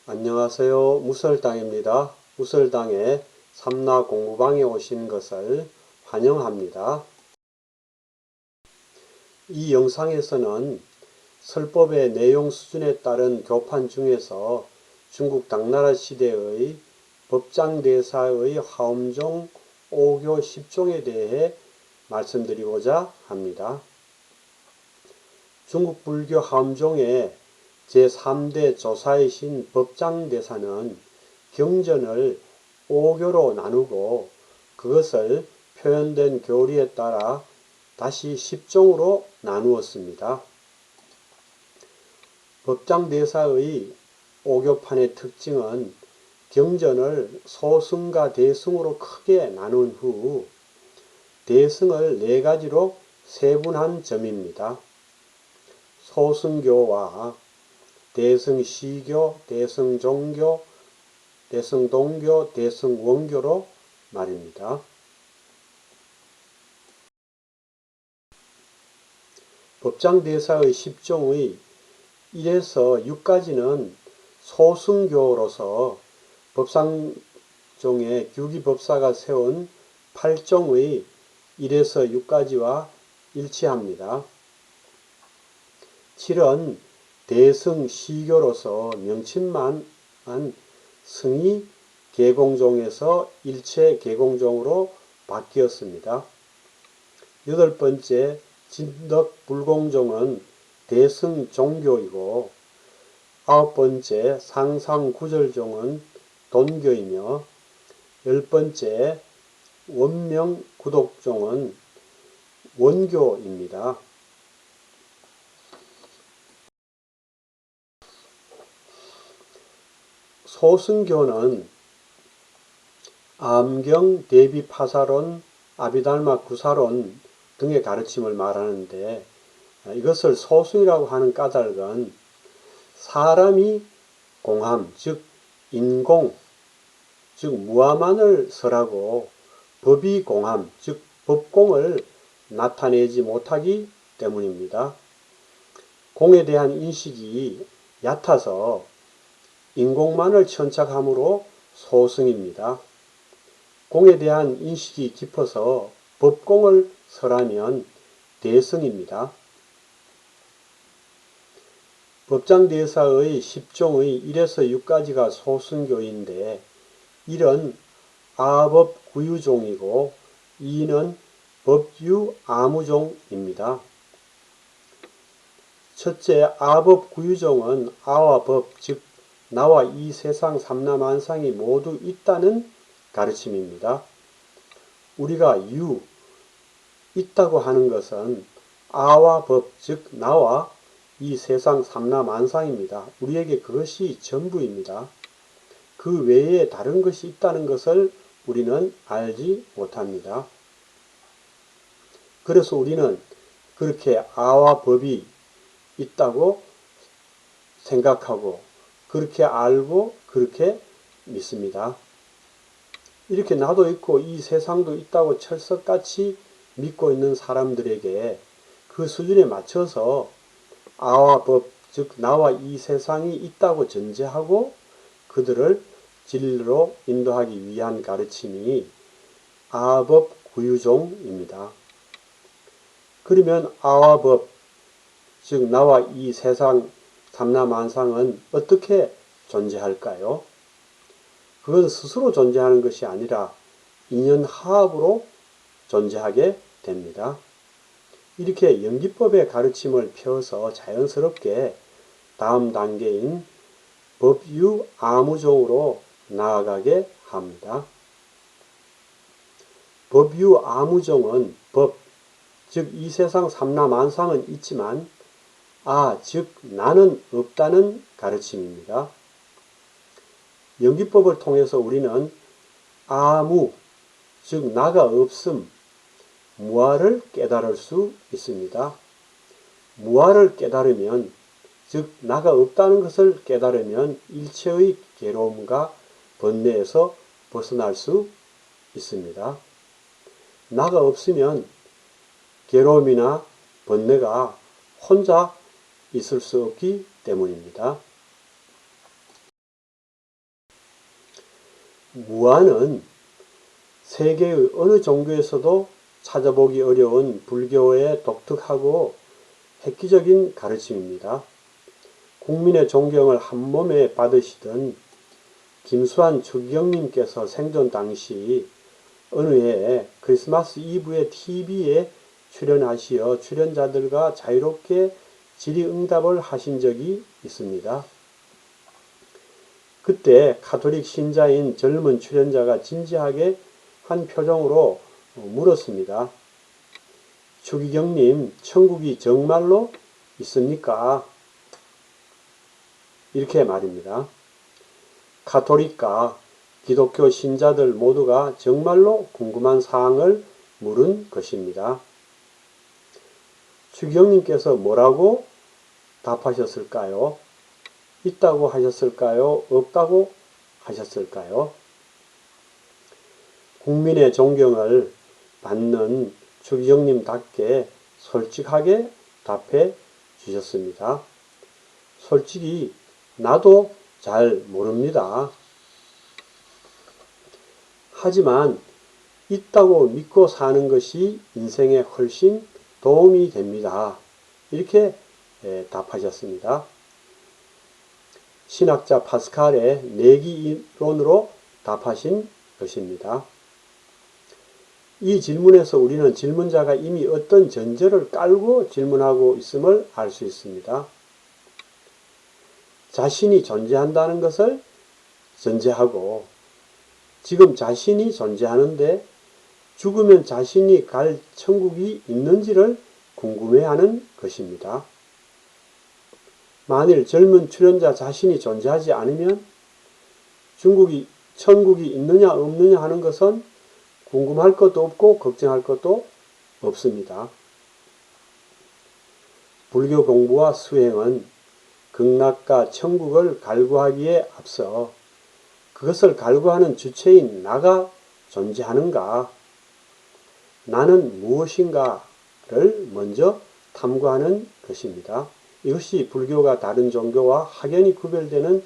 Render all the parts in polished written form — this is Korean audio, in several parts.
안녕하세요. 무설당입니다. 무설당의 삼라 공부방에 오신 것을 환영합니다. 이 영상에서는 설법의 내용 수준에 따른 교판 중에서 중국 당나라 시대의 법장대사의 화엄종 5교 10종에 대해 말씀드리고자 합니다. 중국 불교 화엄종의 제3대 조사이신 법장대사는 경전을 5교로 나누고 그것을 표현된 교리에 따라 다시 10종으로 나누었습니다. 법장대사의 5교판의 특징은 경전을 소승과 대승으로 크게 나눈 후 대승을 4가지로 세분한 점입니다. 소승교와 대승시교, 대승종교, 대승동교, 대승원교로 말입니다. 법장대사의 10종의 1에서 6까지는 소승교로서 법상종의 규기법사가 세운 8종의 1에서 6까지와 일치합니다. 7은 대승시교로서 명칭만 한 승이 계공종에서 일체 계공종으로 바뀌었습니다. 8번째 진덕불공종은 대승종교이고 9번째 상상구절종은 돈교이며 10번째 원명구독종은 원교입니다. 소승교는 암경, 대비파사론, 아비달마 구사론 등의 가르침을 말하는데 이것을 소승이라고 하는 까닭은 사람이 공함, 즉 인공, 즉 무함만을 설하고 법이 공함, 즉 법공을 나타내지 못하기 때문입니다. 공에 대한 인식이 얕아서 인공만을 천착함으로 소승입니다. 공에 대한 인식이 깊어서 법공을 설하면 대승입니다. 법장대사의 10종의 1에서 6까지가 소승교인데 1은 아법구유종이고 2는 법유아무종입니다. 첫째 아법구유종은 아와 법, 즉 나와 이 세상 삼라만상이 모두 있다는 가르침입니다. 우리가 유, 있다고 하는 것은 아와 법, 즉 나와 이 세상 삼라만상입니다. 우리에게 그것이 전부입니다. 그 외에 다른 것이 있다는 것을 우리는 알지 못합니다. 그래서 우리는 그렇게 아와 법이 있다고 생각하고 그렇게 알고 그렇게 믿습니다. 이렇게 나도 있고 이 세상도 있다고 철석같이 믿고 있는 사람들에게 그 수준에 맞춰서 아와 법, 즉 나와 이 세상이 있다고 전제하고 그들을 진리로 인도하기 위한 가르침이 아법구유종입니다. 그러면 아와 법, 즉 나와 이 세상 삼라만상은 어떻게 존재할까요? 그것은 스스로 존재하는 것이 아니라 인연하합으로 존재하게 됩니다. 이렇게 연기법의 가르침을 펴서 자연스럽게 다음 단계인 법유아무종으로 나아가게 합니다. 법유아무종은 법, 즉 이 세상 삼라만상은 있지만 즉 나는 없다는 가르침입니다. 연기법을 통해서 우리는 아무, 즉 나가 없음, 무아를 깨달을 수 있습니다. 무아를 깨달으면, 즉 나가 없다는 것을 깨달으면 일체의 괴로움과 번뇌에서 벗어날 수 있습니다. 나가 없으면 괴로움이나 번뇌가 혼자 있을 수 없기 때문입니다. 무아는 세계의 어느 종교에서도 찾아보기 어려운 불교의 독특하고 획기적인 가르침입니다. 국민의 존경을 한몸에 받으시던 김수환 추기경님께서 생존 당시 어느 해 크리스마스 이브에 TV에 출연하시어 출연자들과 자유롭게 질의응답을 하신 적이 있습니다. 그때 가톨릭 신자인 젊은 출연자가 진지하게 한 표정으로 물었습니다. 추기경님, 천국이 정말로 있습니까? 이렇게 말입니다. 가톨릭과 기독교 신자들 모두가 정말로 궁금한 사항을 물은 것입니다. 추기경님께서 뭐라고 답하셨을까요? 있다고 하셨을까요? 없다고 하셨을까요? 국민의 존경을 받는 추기경님답게 솔직하게 답해 주셨습니다. 솔직히 나도 잘 모릅니다. 하지만 있다고 믿고 사는 것이 인생에 훨씬 도움이 됩니다. 이렇게 답하셨습니다. 신학자 파스칼의 내기 이론으로 답하신 것입니다. 이 질문에서 우리는 질문자가 이미 어떤 전제를 깔고 질문하고 있음을 알 수 있습니다. 자신이 존재한다는 것을 전제하고 지금 자신이 존재하는데 죽으면 자신이 갈 천국이 있는지를 궁금해하는 것입니다. 만일 젊은 출연자 자신이 존재하지 않으면 천국이 있느냐 없느냐 하는 것은 궁금할 것도 없고 걱정할 것도 없습니다. 불교 공부와 수행은 극락과 천국을 갈구하기에 앞서 그것을 갈구하는 주체인 나가 존재하는가, 나는 무엇인가를 먼저 탐구하는 것입니다. 이것이 불교가 다른 종교와 확연히 구별되는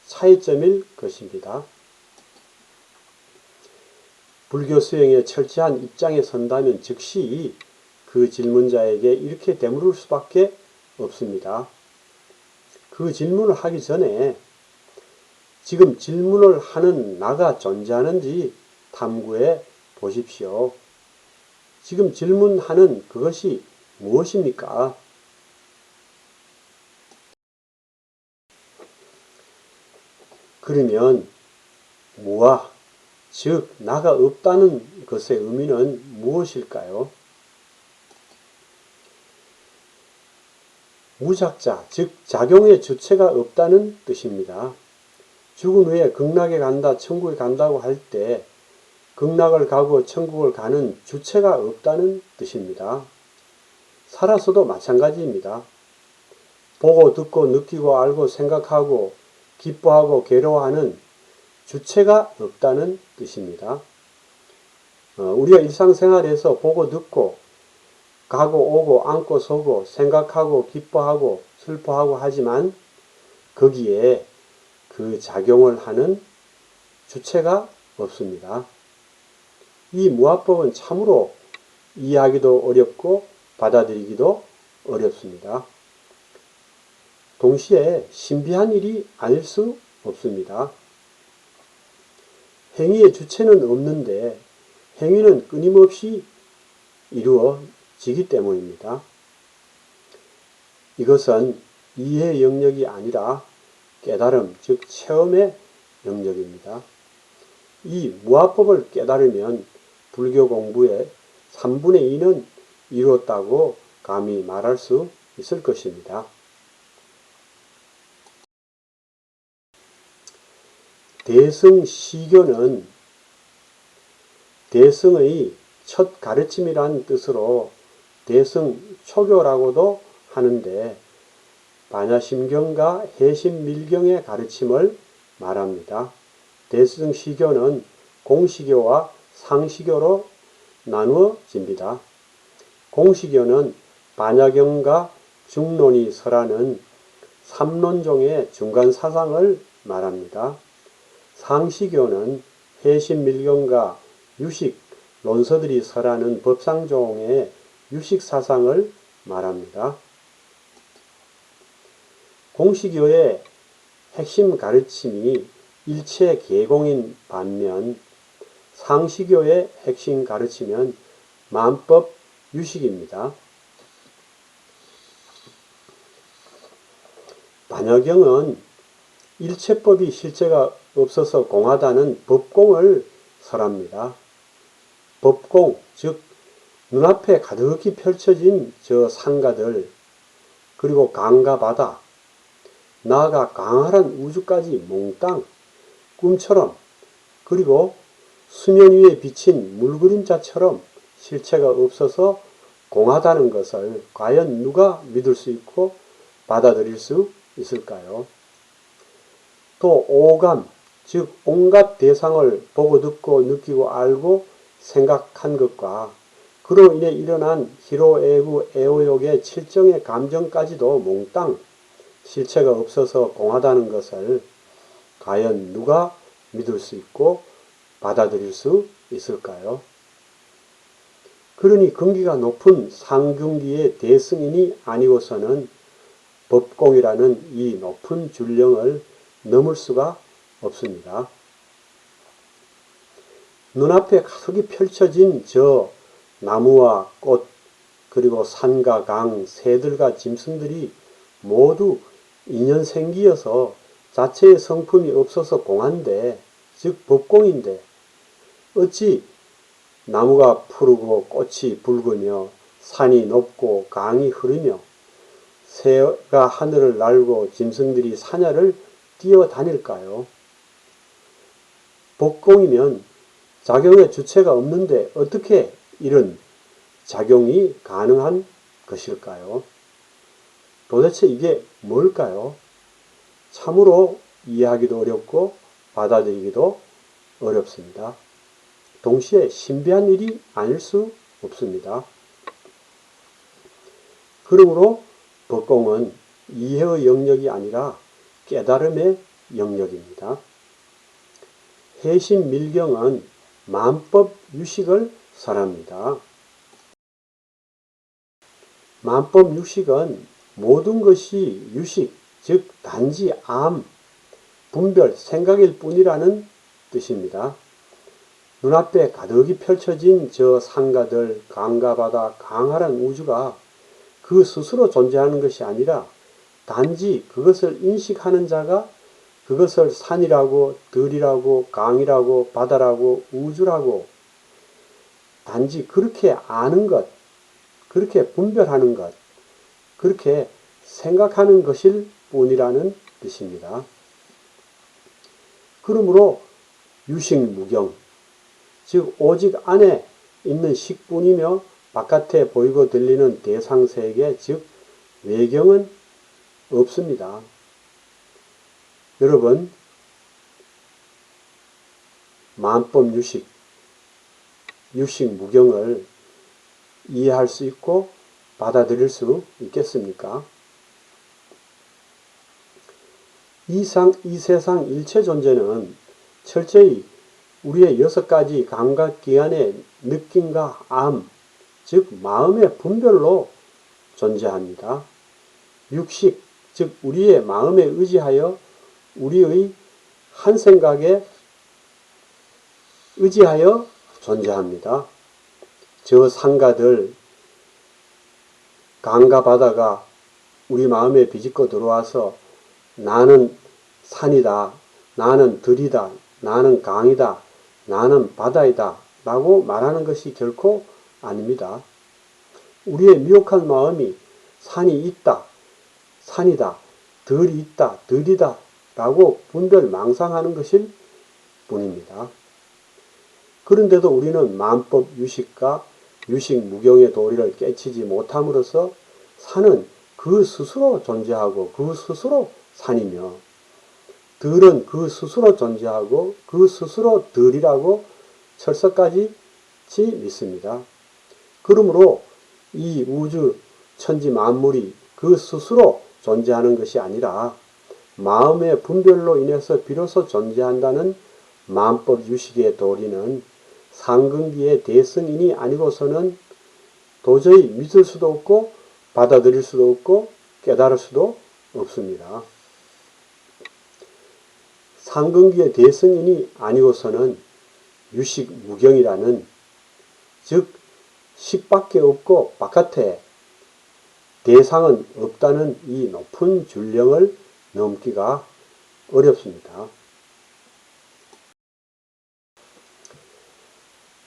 차이점일 것입니다. 불교 수행에 철저한 입장에 선다면 즉시 그 질문자에게 이렇게 되물을 수밖에 없습니다. 그 질문을 하기 전에 지금 질문을 하는 나가 존재하는지 탐구해 보십시오. 지금 질문하는 그것이 무엇입니까? 그러면 무아, 즉 나가 없다는 것의 의미는 무엇일까요? 무작자, 즉 작용의 주체가 없다는 뜻입니다. 죽은 후에 극락에 간다, 천국에 간다고 할 때 극락을 가고 천국을 가는 주체가 없다는 뜻입니다. 살아서도 마찬가지입니다. 보고 듣고 느끼고 알고 생각하고 기뻐하고 괴로워하는 주체가 없다는 뜻입니다. 우리가 일상생활에서 보고 듣고 가고 오고 앉고 서고 생각하고 기뻐하고 슬퍼하고 하지만 거기에 그 작용을 하는 주체가 없습니다. 이 무아법은 참으로 이해하기도 어렵고 받아들이기도 어렵습니다. 동시에 신비한 일이 아닐 수 없습니다. 행위의 주체는 없는데 행위는 끊임없이 이루어지기 때문입니다. 이것은 이해의 영역이 아니라 깨달음, 즉 체험의 영역입니다. 이 무아법을 깨달으면 불교 공부의 3분의 2는 이루었다고 감히 말할 수 있을 것입니다. 대승시교는 대승의 첫 가르침이란 뜻으로 대승초교라고도 하는데 반야심경과 해심밀경의 가르침을 말합니다. 대승시교는 공시교와 상시교로 나누어집니다. 공시교는 반야경과 중론이 설하는 삼론종의 중간 사상을 말합니다. 상시교는 해심밀경과 유식 논서들이 설하는 법상종의 유식사상을 말합니다. 공시교의 핵심 가르침이 일체 계공인 반면 상시교의 핵심 가르침은 만법 유식입니다. 반야경은 일체법이 실체가 없어서 공하다는 법공을 설합니다. 법공, 즉 눈앞에 가득히 펼쳐진 저 산가들, 그리고 강과 바다, 나아가 강활한 우주까지 몽땅 꿈처럼, 그리고 수면 위에 비친 물그림자처럼 실체가 없어서 공하다는 것을 과연 누가 믿을 수 있고 받아들일 수 있을까요? 또 오감, 즉 온갖 대상을 보고 듣고 느끼고 알고 생각한 것과 그로 인해 일어난 희로애구 애호욕의 칠정의 감정까지도 몽땅 실체가 없어서 공하다는 것을 과연 누가 믿을 수 있고 받아들일 수 있을까요? 그러니 근기가 높은 상중기의 대승인이 아니고서는 법공이라는 이 높은 줄령을 넘을 수가 없습니다. 눈앞에 가득히 펼쳐진 저 나무와 꽃, 그리고 산과 강, 새들과 짐승들이 모두 인연생기여서 자체의 성품이 없어서 공한데, 즉 법공인데 어찌 나무가 푸르고 꽃이 붉으며 산이 높고 강이 흐르며 새가 하늘을 날고 짐승들이 사냐를 뛰어다닐까요? 법공이면 작용의 주체가 없는데 어떻게 이런 작용이 가능한 것일까요? 도대체 이게 뭘까요? 참으로 이해하기도 어렵고 받아들이기도 어렵습니다. 동시에 신비한 일이 아닐 수 없습니다. 그러므로 법공은 이해의 영역이 아니라 깨달음의 영역입니다. 해심밀경은 만법 유식을 설합니다. 만법 유식은 모든 것이 유식, 즉 단지 암, 분별, 생각일 뿐이라는 뜻입니다. 눈앞에 가득히 펼쳐진 저 산가들, 강과 바다, 강활한 우주가 그 스스로 존재하는 것이 아니라 단지 그것을 인식하는 자가 그것을 산이라고, 들이라고, 강이라고, 바다라고, 우주라고 단지 그렇게 아는 것, 그렇게 분별하는 것, 그렇게 생각하는 것일 뿐이라는 뜻입니다. 그러므로 유식무경, 즉 오직 안에 있는 식뿐이며 바깥에 보이고 들리는 대상세계, 즉 외경은 없습니다. 여러분, 만법 유식, 유식무경을 이해할 수 있고 받아들일 수 있겠습니까? 이 세상 일체 존재는 철저히 우리의 6가지 감각기관의 느낌과 암, 즉 마음의 분별로 존재합니다. 육식, 즉 우리의 마음에 의지하여 우리의 한 생각에 의지하여 존재합니다. 저 산가들, 강과 바다가 우리 마음에 비집고 들어와서 나는 산이다, 나는 들이다, 나는 강이다, 나는 바다이다 라고 말하는 것이 결코 아닙니다. 우리의 미혹한 마음이 산이 있다, 산이다, 들이 있다, 들이다 라고 분별망상하는 것일 뿐입니다. 그런데도 우리는 만법 유식과 유식무경의 도리를 깨치지 못함으로써 산은 그 스스로 존재하고 그 스스로 산이며 들은 그 스스로 존재하고 그 스스로 들이라고 철석까지 믿습니다. 그러므로 이 우주 천지 만물이 그 스스로 존재하는 것이 아니라 마음의 분별로 인해서 비로소 존재한다는 만법 유식의 도리는 상근기의 대승인이 아니고서는 도저히 믿을 수도 없고 받아들일 수도 없고 깨달을 수도 없습니다. 상근기의 대승인이 아니고서는 유식무경이라는, 즉 식밖에 없고 바깥에 대상은 없다는 이 높은 줄령을 넘기가 어렵습니다.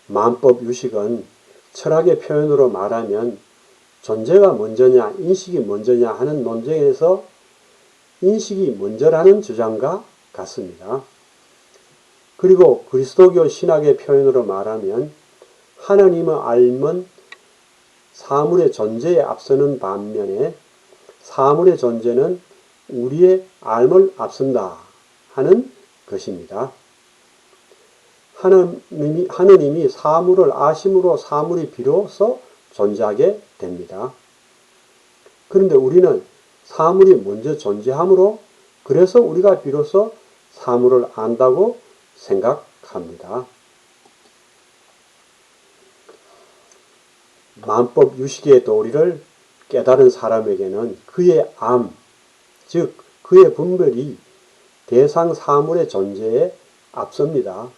만법유식은 철학의 표현으로 말하면 존재가 먼저냐 인식이 먼저냐 하는 논쟁에서 인식이 먼저라는 주장과 같습니다. 그리고 그리스도교 신학의 표현으로 말하면 하나님의 알면 사물의 존재에 앞서는 반면에 사물의 존재는 우리의 알을 앞선다 하는 것입니다. 하느님이 사물을 아심으로 사물이 비로소 존재하게 됩니다. 그런데 우리는 사물이 먼저 존재하므로 그래서 우리가 비로소 사물을 안다고 생각합니다. 만법 유식의 도리를 깨달은 사람에게는 그의 암, 즉 그의 분별이 대상 사물의 존재에 앞섭니다.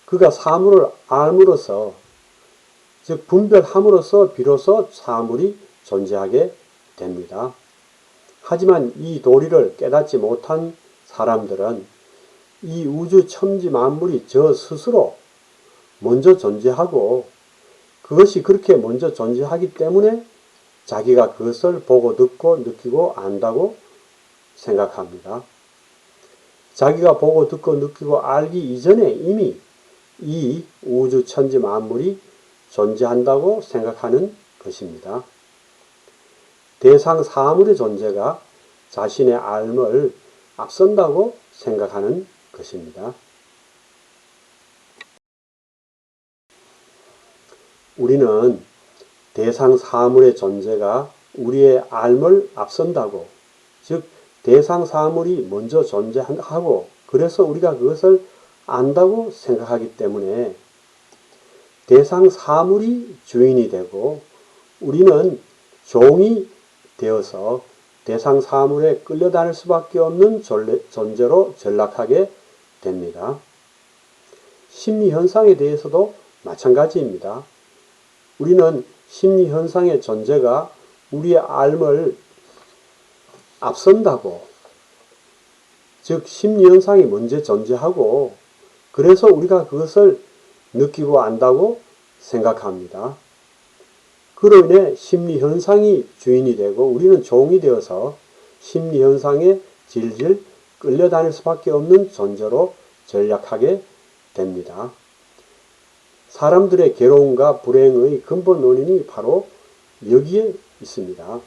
그가 사물을 알므로써, 즉 분별함으로써 비로소 사물이 존재하게 됩니다. 하지만 이 도리를 깨닫지 못한 사람들은 이 우주 천지 만물이 저 스스로 먼저 존재하고 그것이 그렇게 먼저 존재하기 때문에 자기가 그것을 보고 듣고 느끼고 안다고 생각합니다. 자기가 보고 듣고 느끼고 알기 이전에 이미 이 우주 천지 만물이 존재한다고 생각하는 것입니다. 대상 사물의 존재가 자신의 알을 앞선다고 생각하는 것입니다. 우리는 대상 사물의 존재가 우리의 알을 앞선다고, 즉 대상 사물이 먼저 존재하고 그래서 우리가 그것을 안다고 생각하기 때문에 대상 사물이 주인이 되고 우리는 종이 되어서 대상 사물에 끌려다닐 수밖에 없는 존재로 전락하게 됩니다. 심리현상에 대해서도 마찬가지입니다. 우리는 심리현상의 존재가 우리의 알을 앞선다고, 즉 심리현상이 먼저 존재하고 그래서 우리가 그것을 느끼고 안다고 생각합니다. 그로 인해 심리현상이 주인이 되고 우리는 종이 되어서 심리현상에 질질 끌려다닐 수밖에 없는 존재로 전락하게 됩니다. 사람들의 괴로움과 불행의 근본 원인이 바로 여기에 있습니다.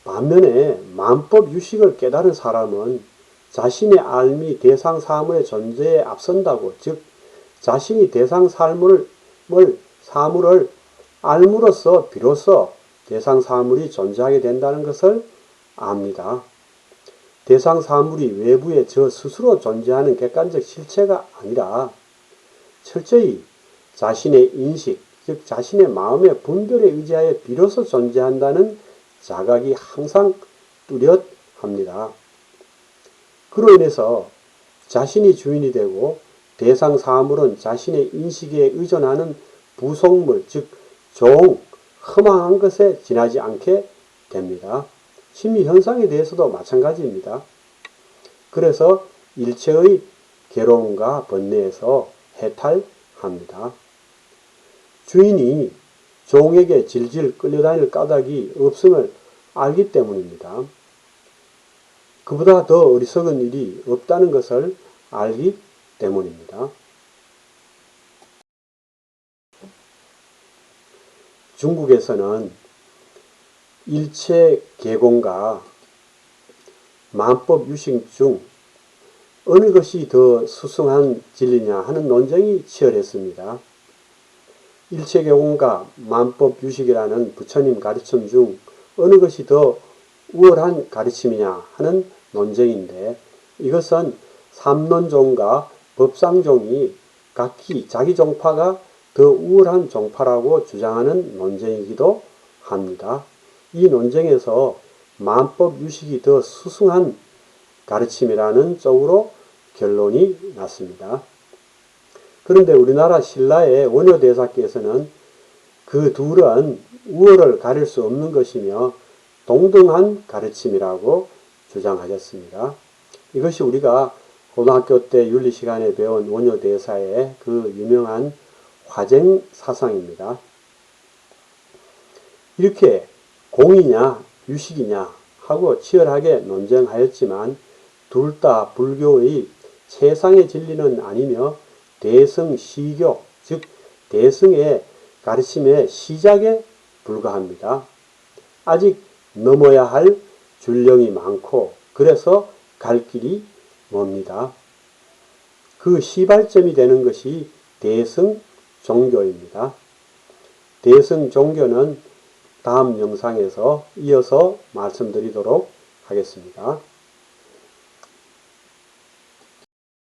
반면에 만법 유식을 깨달은 사람은 자신의 알미 대상 사물의 존재에 앞선다고, 즉 자신이 대상 사물을 알므로써 비로소 대상 사물이 존재하게 된다는 것을 압니다. 대상 사물이 외부에 저 스스로 존재하는 객관적 실체가 아니라 철저히 자신의 인식, 즉 자신의 마음의 분별에 의지하여 비로소 존재한다는 자각이 항상 뚜렷합니다. 그로 인해서 자신이 주인이 되고 대상 사물은 자신의 인식에 의존하는 부속물, 즉 종, 허망한 것에 지나지 않게 됩니다. 심리현상에 대해서도 마찬가지입니다. 그래서 일체의 괴로움과 번뇌에서 해탈합니다. 주인이 종에게 질질 끌려다닐 까닭이 없음을 알기 때문입니다. 그보다 더 어리석은 일이 없다는 것을 알기 때문입니다. 중국에서는 일체 개공과 만법 유식 중 어느 것이 더 수승한 진리냐 하는 논쟁이 치열했습니다. 일체 개공과 만법 유식이라는 부처님 가르침 중 어느 것이 더 우월한 가르침이냐 하는 논쟁인데 이것은 삼론종과 법상종이 각기 자기 종파가 더 우월한 종파라고 주장하는 논쟁이기도 합니다. 이 논쟁에서 만법 유식이 더 수승한 가르침이라는 쪽으로 결론이 났습니다. 그런데 우리나라 신라의 원효대사께서는 그 둘은 우월을 가릴 수 없는 것이며 동등한 가르침이라고 주장하셨습니다. 이것이 우리가 고등학교 때 윤리 시간에 배운 원효대사의 그 유명한 화쟁 사상입니다. 이렇게 공이냐 유식이냐 하고 치열하게 논쟁하였지만 둘 다 불교의 최상의 진리는 아니며 대승시교, 즉 대승의 가르침의 시작에 불과합니다. 아직 넘어야 할 줄령이 많고 그래서 갈 길이 멉니다. 그 시발점이 되는 것이 대승 종교입니다. 대승 종교는 다음 영상에서 이어서 말씀드리도록 하겠습니다.